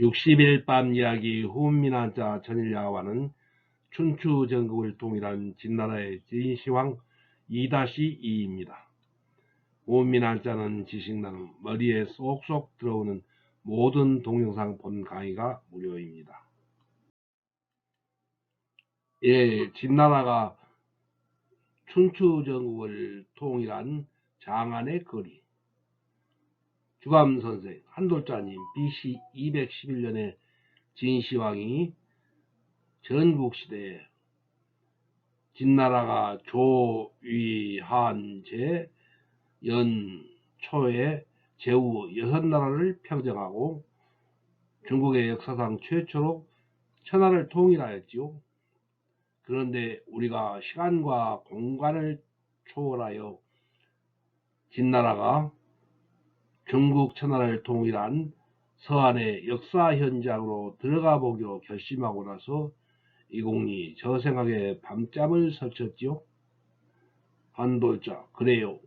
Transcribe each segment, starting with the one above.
60일 밤 이야기 후민한자 전일야와는 춘추 전국을 통일한 진나라의 진시황 2-2입니다. 후민한자는 지식나는 머리에 쏙쏙 들어오는 모든 동영상 본 강의가 무료입니다. 진나라가 춘추 전국을 통일한 장안의 거리. 주감선생 한돌자님 BC 211년에 진시황이 전국시대에 진나라가 조위한제 연초에 제후 6나라를 평정하고 중국의 역사상 최초로 천하를 통일하였지요. 그런데 우리가 시간과 공간을 초월하여 진나라가 중국 천하를 통일한 서한의 역사 현장으로 들어가 보기로 결심하고 나서 이공리 저 생각에 밤잠을 설쳤지요. 한돌자 그래요.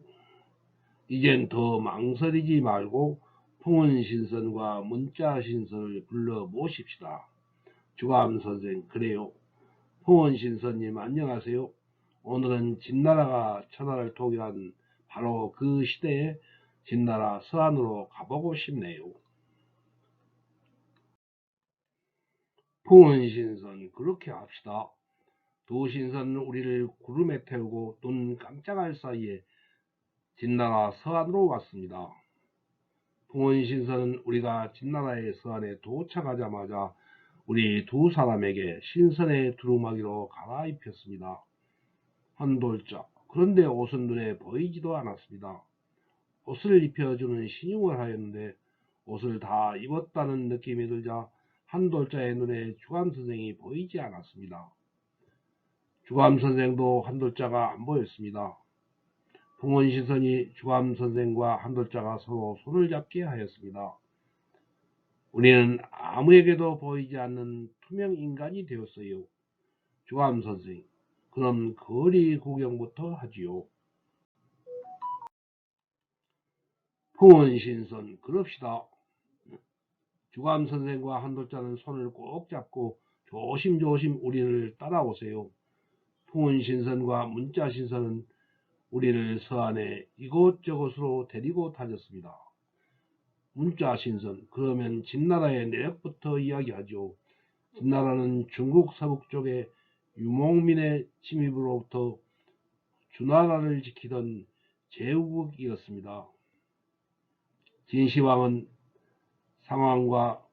이젠 더 망설이지 말고 풍은신선과 문자신선을 불러 모십시다. 주감선생 그래요. 풍은신선님 안녕하세요. 오늘은 진나라가 천하를 통일한 바로 그 시대에 진나라 서안으로 가보고 싶네요. 풍은신선 그렇게 합시다. 두 신선은 우리를 구름에 태우고 눈 깜짝할 사이에 진나라 서안으로 왔습니다. 풍은신선은 우리가 진나라의 서안에 도착하자마자 우리 두 사람에게 신선의 두루마기로 갈아입혔습니다. 한돌자 그런데 옷은 눈에 보이지도 않았습니다. 옷을 입혀주는 신용을 하였는데 옷을 다 입었다는 느낌이 들자 한돌자의 눈에 주감선생이 보이지 않았습니다. 주감선생도 한돌자가 안 보였습니다. 풍은신선이 주감선생과 한돌자가 서로 손을 잡게 하였습니다. 우리는 아무에게도 보이지 않는 투명 인간이 되었어요. 주감선생, 그럼 거리 구경부터 하지요. 풍은신선, 그럽시다. 주감선생과 한돌자는 손을 꼭 잡고 조심조심 우리를 따라오세요. 풍은신선과 문자신선은 우리를 서안에 이곳저곳으로 데리고 다녔습니다. 문자신선, 그러면 진나라의 내역부터 이야기하죠. 진나라는 중국 서북쪽의 유목민의 침입으로부터 주나라를 지키던 제후국이었습니다. 진시황은 상황과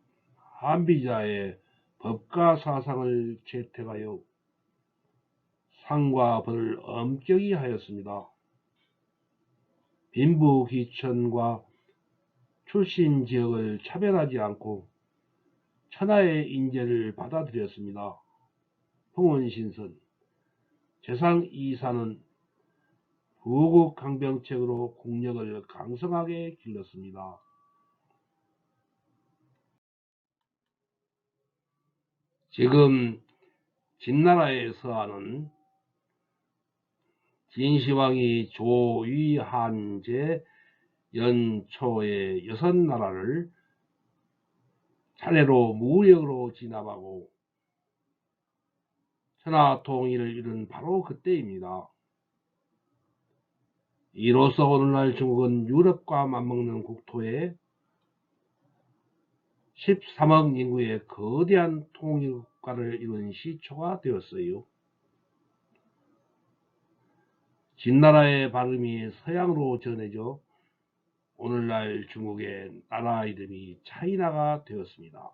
한비자의 법과 사상을 채택하여 상과 벌을 엄격히 하였습니다. 빈부귀천과 출신 지역을 차별하지 않고 천하의 인재를 받아들였습니다. 풍은신선, 재상 이사는 부국강병책으로 국력을 강성하게 길렀습니다. 지금 진나라의 서안은 진시황이 조위한제 연초에 6나라를 차례로 무력으로 진압하고 천하 통일을 이룬 바로 그때입니다. 이로써 오늘날 중국은 유럽과 맞먹는 국토에 13억 인구의 거대한 통일국가를 이룬 시초가 되었어요. 진나라의 발음이 서양으로 전해져 오늘날 중국의 나라 이름이 차이나가 되었습니다.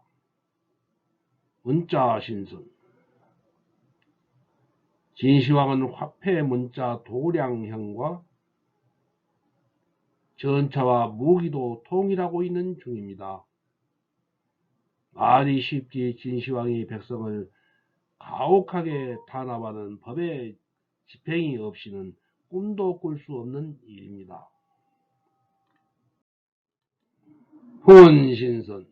문자신선, 진시황은 화폐 문자 도량형과 전차와 무기도 통일하고 있는 중입니다. 말이 쉽지 진시황이 백성을 가혹하게 탄압하는 법의 집행이 없이는 꿈도 꿀 수 없는 일입니다. 풍은신선,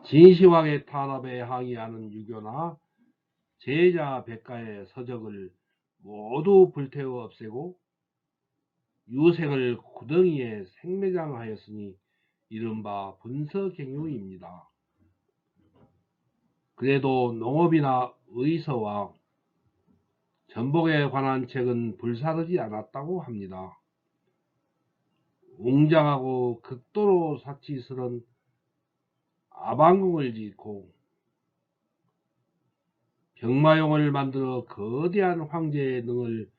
진시황의 탄압에 항의하는 유교나 제자 백가의 서적을 모두 불태워 없애고 유생을 구덩이에 생매장하였으니 이른바 분서경유입니다. 그래도 농업이나 의서와 전복에 관한 책은 불사르지 않았다고 합니다. 웅장하고 극도로 사치스런 아방궁을 짓고 병마용을 만들어 거대한 황제의 능을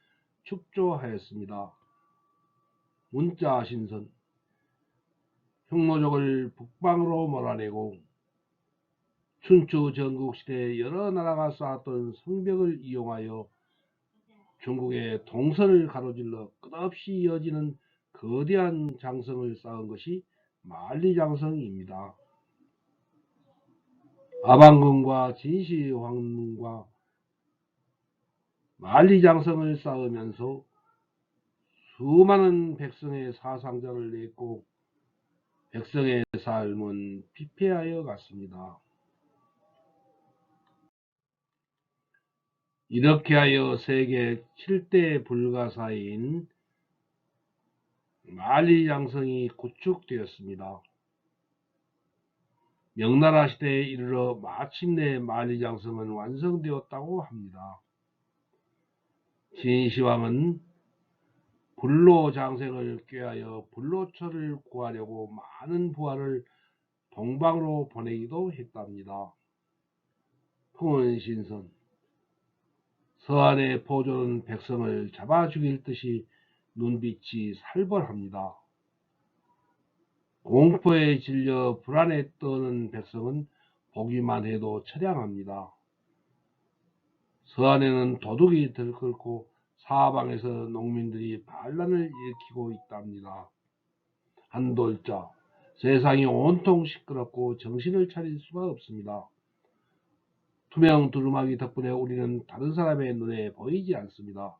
축조하였습니다. 문자신선 흉노족을 북방으로 몰아내고 춘추 전국시대에 여러 나라가 쌓았던 성벽을 이용하여 중국의 동서를 가로질러 끝없이 이어지는 거대한 장성을 쌓은 것이 만리장성입니다. 아방궁과 진시황릉과 만리장성을 쌓으면서 수많은 백성의 사상자를 냈고 백성의 삶은 피폐하여 갔습니다. 이렇게 하여 세계 7대 불가사인 만리장성이 구축되었습니다. 명나라 시대에 이르러 마침내 만리장성은 완성되었다고 합니다. 진시황은 불로장생을 꾀하여 불로초를 구하려고 많은 부하를 동방으로 보내기도 했답니다. 풍원신선 서한의 포조는 백성을 잡아 죽일 듯이 눈빛이 살벌합니다. 공포에 질려 불안에 떠는 백성은 보기만 해도 처량합니다. 서안에는 도둑이 들끓고 사방에서 농민들이 반란을 일으키고 있답니다. 한돌자 세상이 온통 시끄럽고 정신을 차릴 수가 없습니다. 투명 두루마기 덕분에 우리는 다른 사람의 눈에 보이지 않습니다.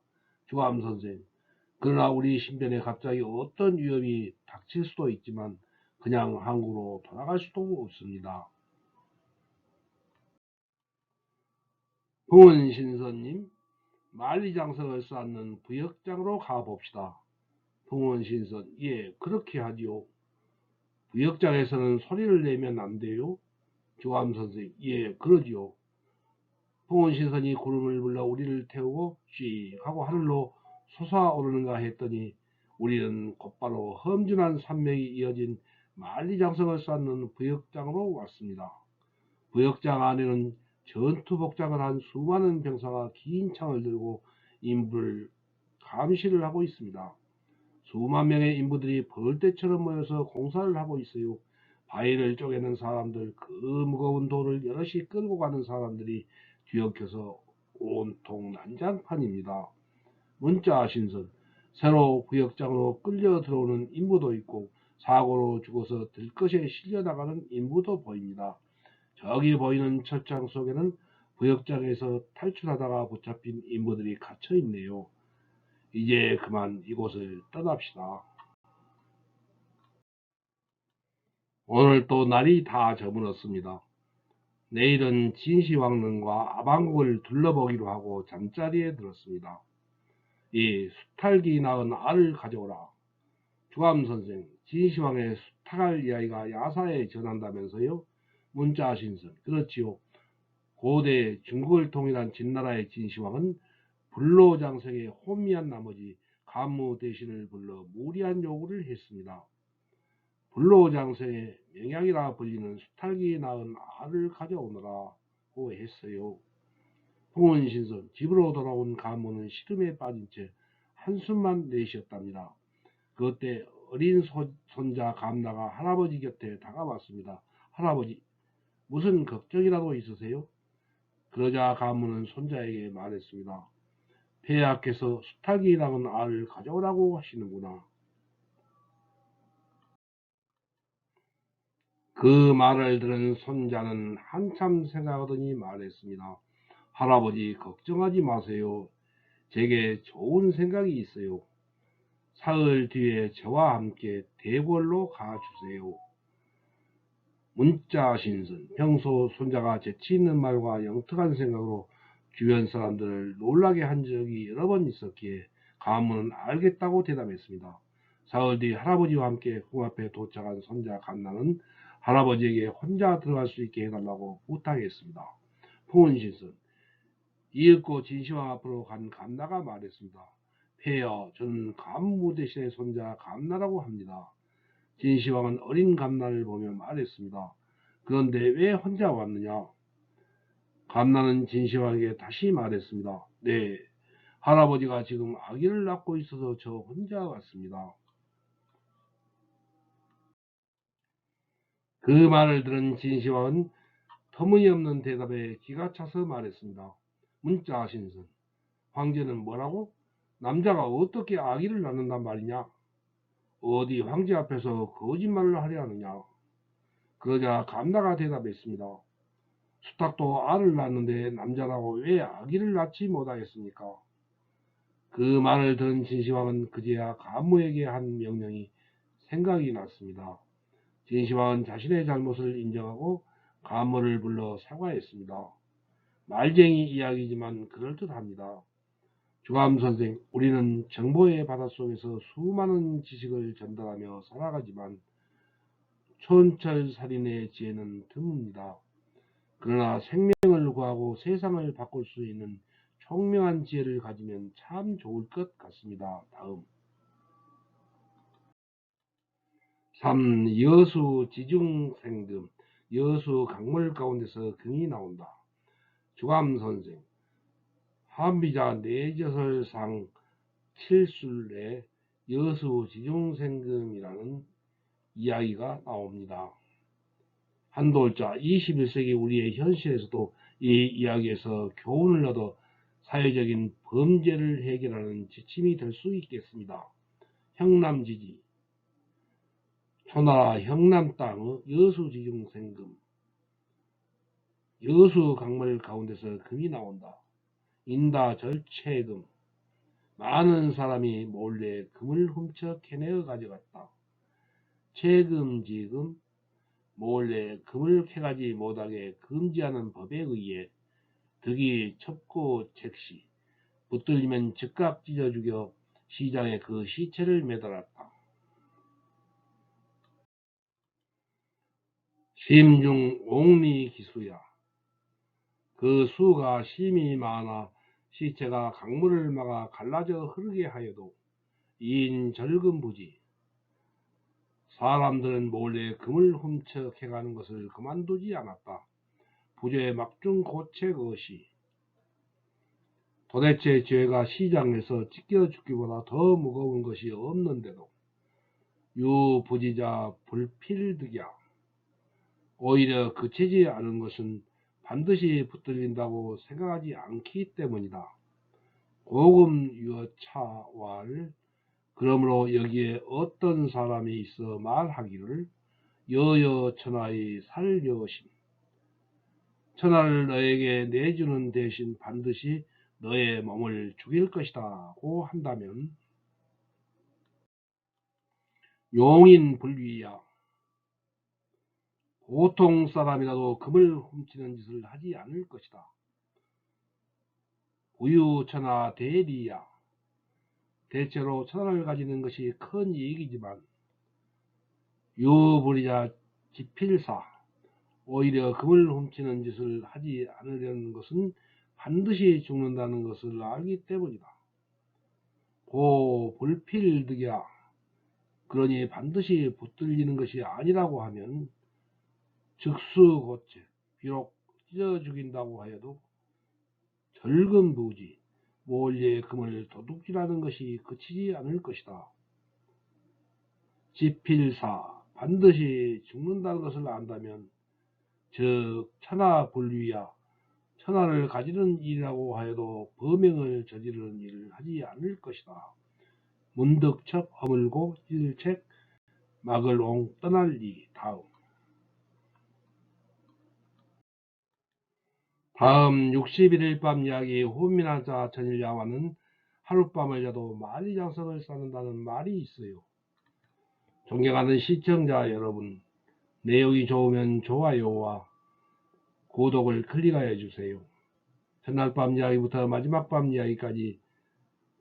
주암선생 그러나 우리 신변에 갑자기 어떤 위험이 닥칠 수도 있지만 그냥 한국으로 돌아갈 수도 없습니다. 풍원신선님 만리장성을 쌓는 부역장으로 가봅시다. 풍원신선 예 그렇게 하지요. 부역장에서는 소리를 내면 안 돼요? 주암선생 예 그러지요. 풍원신선이 구름을 불러 우리를 태우고 씩 하고 하늘로 솟아오르는가 했더니 우리는 곧바로 험준한 산맥이 이어진 만리장성을 쌓는 부역장으로 왔습니다. 부역장 안에는 전투복장을 한 수많은 병사가 긴 창을 들고 인부를 감시를 하고 있습니다. 수만 명의 인부들이 벌떼처럼 모여서 공사를 하고 있어요. 바위를 쪼개는 사람들, 그 무거운 돌을 여럿이 끌고 가는 사람들이 뒤엉켜서 온통 난장판입니다. 문자신선 새로 구역장으로 끌려 들어오는 인부도 있고 사고로 죽어서 들것에 실려나가는 인부도 보입니다. 저기 보이는 철장 속에는 구역장에서 탈출하다가 붙잡힌 인부들이 갇혀 있네요. 이제 그만 이곳을 떠납시다. 오늘 또 날이 다 저물었습니다. 내일은 진시황릉과 아방궁을 둘러보기로 하고 잠자리에 들었습니다. 이 수탈기 낳은 알을 가져오라. 주암선생 진시황의 수탈 이야기가 야사에 전한다면서요? 문자신선 그렇지요. 고대 중국을 통일한 진나라의 진시황은 불로장생에 혼미한 나머지 간무 대신을 불러 무리한 요구를 했습니다. 불로장생의 명약이라 불리는 수탈기 낳은 알을 가져오너라고 했어요. 풍원신선 집으로 돌아온 간무는 시름에 빠진 채 한숨만 내쉬었답니다. 그때 어린 손자 감나가 할아버지 곁에 다가왔습니다. 할아버지 무슨 걱정이라도 있으세요? 그러자 간무는 손자에게 말했습니다. 폐하께서 수탉이 낳은 알을 가져오라고 하시는구나. 그 말을 들은 손자는 한참 생각하더니 말했습니다. 할아버지 걱정하지 마세요. 제게 좋은 생각이 있어요. 사흘 뒤에 저와 함께 대궐로 가주세요. 문자신선 평소 손자가 재치있는 말과 영특한 생각으로 주변 사람들을 놀라게 한 적이 여러 번 있었기에 간무는 알겠다고 대답했습니다. 사흘 뒤 할아버지와 함께 궁 앞에 도착한 손자 감나는 할아버지에게 혼자 들어갈 수 있게 해달라고 부탁했습니다. 풍은신선 이윽고 진시황 앞으로 간 감나가 말했습니다. 폐하, 저는 감무 대신에 손자 감나라고 합니다. 진시황은 어린 감나를 보며 말했습니다. 그런데 왜 혼자 왔느냐? 감나는 진시황에게 다시 말했습니다. 네, 할아버지가 지금 아기를 낳고 있어서 저 혼자 왔습니다. 그 말을 들은 진시황은 터무니없는 대답에 기가 차서 말했습니다. 문자 신선, 황제는 뭐라고? 남자가 어떻게 아기를 낳는단 말이냐? 어디 황제 앞에서 거짓말을 하려 하느냐? 그러자 감나가 대답했습니다. 수탉도 알을 낳는데 남자라고 왜 아기를 낳지 못하겠습니까? 그 말을 들은 진시황은 그제야 감무에게 한 명령이 생각이 났습니다. 진시황은 자신의 잘못을 인정하고 감무를 불러 사과했습니다. 말쟁이 이야기지만 그럴듯합니다. 주감선생, 우리는 정보의 바닷속에서 수많은 지식을 전달하며 살아가지만 촌철살인의 지혜는 드뭅니다. 그러나 생명을 구하고 세상을 바꿀 수 있는 총명한 지혜를 가지면 참 좋을 것 같습니다. 다음 3. 여수 지중생금 여수 강물 가운데서 금이 나온다. 주감선생 한비자 내저설상 7술에 여수 지중생금이라는 이야기가 나옵니다. 한돌자 21세기 우리의 현실에서도 이 이야기에서 교훈을 얻어 사회적인 범죄를 해결하는 지침이 될 수 있겠습니다. 형남지지 초나라 형남 땅의 여수지중생금 여수 강물 가운데서 금이 나온다. 인다절체금 많은 사람이 몰래 금을 훔쳐 캐내어 가져갔다. 체금지금 몰래 금을 캐가지 못하게 금지하는 법에 의해 득이 첩고 책시 붙들리면 즉각 찢어 죽여 시장에 그 시체를 매달았다. 심중 옥리기수야 그 수가 심이 많아 시체가 강물을 막아 갈라져 흐르게 하여도 이인절금부지 사람들은 몰래 금을 훔쳐 캐가는 것을 그만두지 않았다. 부조의 막중 고체 것이 도대체 죄가 시장에서 찢겨 죽기보다 더 무거운 것이 없는데도 유부지자 불필득이야. 오히려 그치지 않은 것은 반드시 붙들린다고 생각하지 않기 때문이다. 고금 유어차왈 그러므로 여기에 어떤 사람이 있어 말하기를 여여천하의 살여심 천하를 너에게 내주는 대신 반드시 너의 몸을 죽일 것이다고 한다면 용인불위야 보통 사람이라도 금을 훔치는 짓을 하지 않을 것이다. 부유천하 대리야 대체로 천하를 가지는 것이 큰 이익이지만 유불이자 지필사 오히려 금을 훔치는 짓을 하지 않으려는 것은 반드시 죽는다는 것을 알기 때문이다. 고 불필득이야 그러니 반드시 붙들리는 것이 아니라고 하면 즉수고체 비록 찢어 죽인다고 하여도 절금부지 몰래 금을 도둑질하는 것이 그치지 않을 것이다. 지필사 반드시 죽는다는 것을 안다면 즉 천하불위야 천하를 가지는 일이라고 하여도 범행을 저지르는 일을 하지 않을 것이다. 문득척 허물고 찔책 막을 옹 떠날리. 다음 61일 밤 이야기 호민하자 전일야와는 하룻밤을 자도 만리장성을 쌓는다는 말이 있어요. 존경하는 시청자 여러분, 내용이 좋으면 좋아요와 구독을 클릭하여 주세요. 첫날 밤 이야기부터 마지막 밤 이야기까지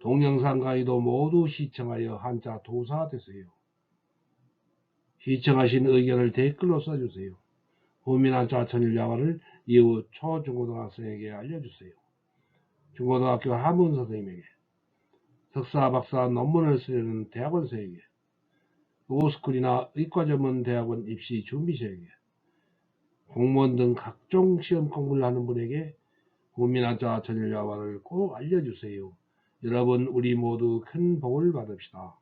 동영상 강의도 모두 시청하여 한자 도사 되세요. 시청하신 의견을 댓글로 써주세요. 국민한자 천일야화를 이후 초중고등학생에게 알려주세요. 중고등학교 한문 선생님에게, 석사, 박사 논문을 쓰려는 대학원생에게, 로스쿨이나 의과전문대학원 입시 준비생에게, 공무원 등 각종 시험 공부를 하는 분에게 국민한자 천일야화를 꼭 알려주세요. 여러분, 우리 모두 큰 복을 받읍시다.